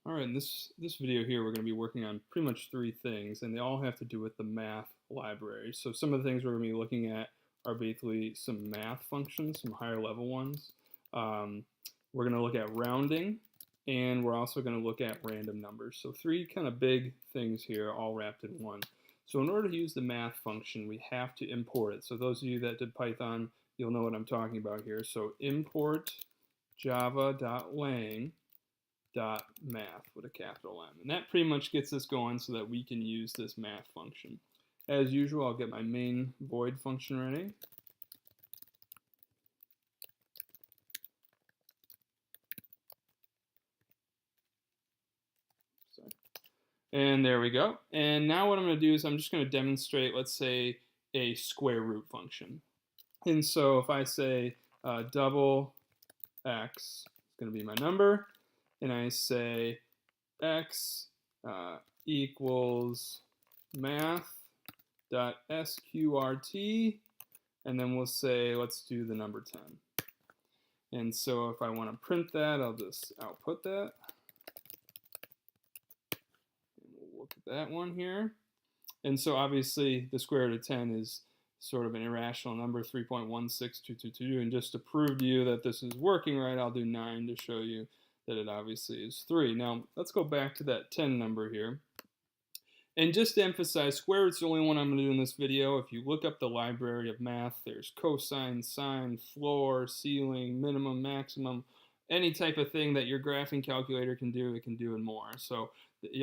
All right, in this video here, we're going to be working on pretty much three things, and they all have to do with the math library. So some of the things we're going to be looking at are basically some math functions, some higher level ones. We're going to look at rounding, and we're also going to look at random numbers. So three kind of big things here, all wrapped in one. So in order to use the math function, we have to import it. So those of you that did Python, you'll know what I'm talking about here. So import java.lang math with a capital M. And that pretty much gets us going so that we can use this math function. As usual, I'll get my main void function ready. And there we go. And now what I'm going to do is I'm just going to demonstrate, let's say, a square root function. And so if I say double x is going to be my number, and I say x equals math.sqrt, and then we'll say, let's do the number 10. And so if I want to print that, I'll just output that. And we'll look at that one here. And so obviously the square root of 10 is sort of an irrational number, 3.16222. And just to prove to you that this is working right, I'll do 9 to show you that it obviously is 3. Now, let's go back to that 10 number here. And just to emphasize, square root's the only one I'm going to do in this video. If you look up the library of math, there's cosine, sine, floor, ceiling, minimum, maximum, any type of thing that your graphing calculator can do, it can do and more. So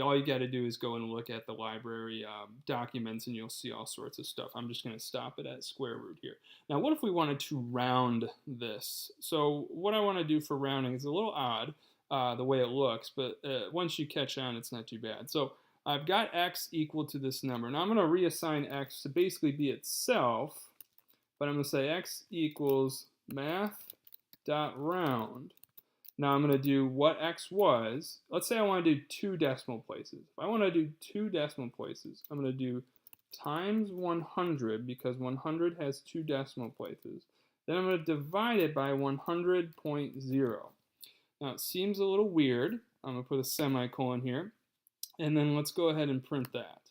all you got to do is go and look at the library documents and you'll see all sorts of stuff. I'm just going to stop it at square root here. Now, what if we wanted to round this? So what I want to do for rounding is a little odd the way it looks, but once you catch on, it's not too bad. So I've got x equal to this number. Now I'm going to reassign x to basically be itself, but I'm going to say x equals math.round. Now I'm going to do what x was. Let's say I want to do 2 decimal places. If I want to do 2 decimal places, I'm going to do times 100 because 100 has 2 decimal places. Then I'm going to divide it by 100.0. Now it seems a little weird. I'm going to put a semicolon here. And then let's go ahead and print that.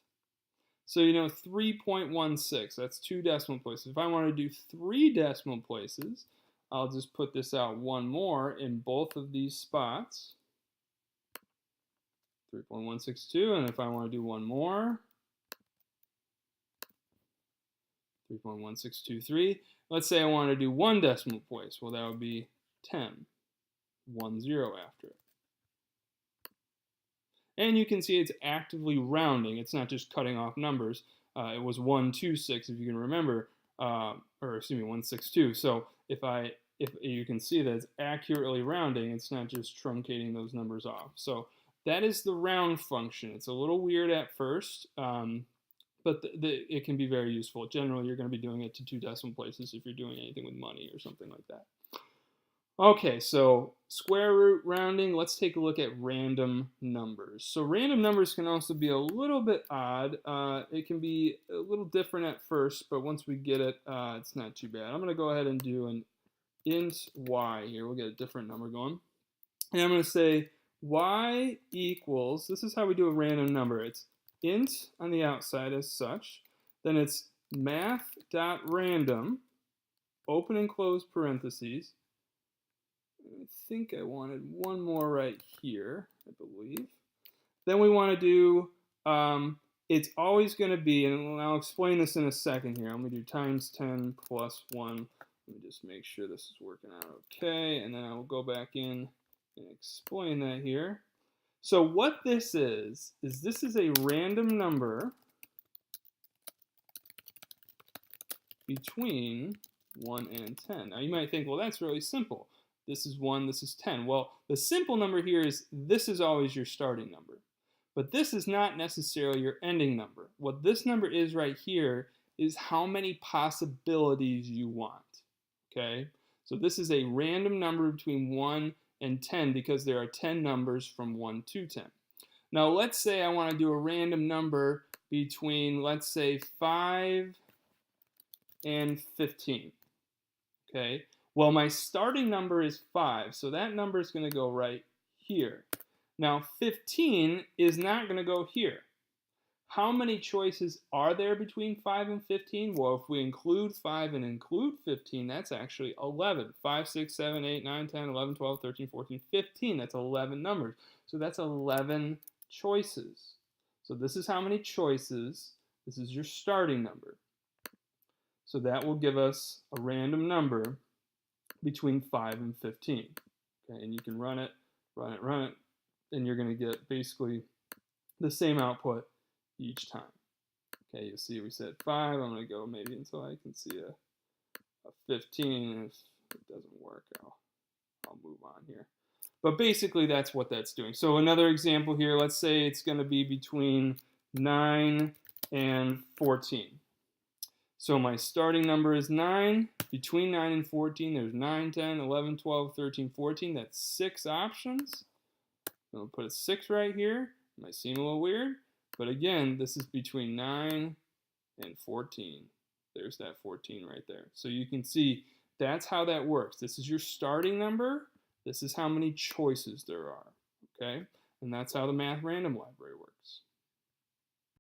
So, 3.16, that's 2 decimal places. If I want to do 3 decimal places, I'll just put this out one more in both of these spots. 3.162, and if I want to do one more, 3.1623. Let's say I want to do 1 decimal place. Well, that would be 10, 1 0 after it. And you can see it's actively rounding. It's not just cutting off numbers. It was 126, if you can remember, or excuse me, 162. So if you can see that it's accurately rounding, it's not just truncating those numbers off. So that is the round function. It's a little weird at first, but it can be very useful. Generally, you're going to be doing it to 2 decimal places if you're doing anything with money or something like that. Okay, so square root, rounding, let's take a look at random numbers. So random numbers can also be a little bit odd. It can be a little different at first, but once we get it, it's not too bad. I'm going to go ahead and do an int y here. We'll get a different number going. And I'm going to say y equals, this is how we do a random number. It's int on the outside as such. Then it's math.random, open and close parentheses. I think I wanted one more right here, I believe. Then we want to do, it's always going to be, and I'll explain this in a second here. I'm going to do times 10 plus 1. Let me just make sure this is working out okay, and then I will go back in and explain that here. So what this is this is a random number between 1 and 10. Now you might think, well, that's really simple. This is 1, this is 10. Well, the simple number here is this is always your starting number. But this is not necessarily your ending number. What this number is right here is how many possibilities you want. Okay? So this is a random number between 1 and 10 because there are 10 numbers from 1 to 10. Now let's say I want to do a random number between, let's say, 5 and 15. Okay? Well, my starting number is 5, so that number is going to go right here. Now 15 is not going to go here. How many choices are there between 5 and 15? Well, if we include 5 and include 15, that's actually 11. 5, 6, 7, 8, 9, 10, 11, 12, 13, 14, 15. That's 11 numbers. So that's 11 choices. So this is how many choices. This is your starting number. So that will give us a random number between 5 and 15. Okay, and you can run it, and you're going to get basically the same output each time. Okay, you see we said 5. I'm going to go maybe until I can see a 15. If it doesn't work, I'll move on here. But basically that's what that's doing. So another example here, let's say it's going to be between 9 and 14. So my starting number is 9. Between 9 and 14, there's 9, 10, 11, 12, 13, 14. That's 6 options. I'm going to put a 6 right here. It might seem a little weird. But again, this is between 9 and 14. There's that 14 right there. So you can see that's how that works. This is your starting number. This is how many choices there are. Okay? And that's how the Math Random Library works.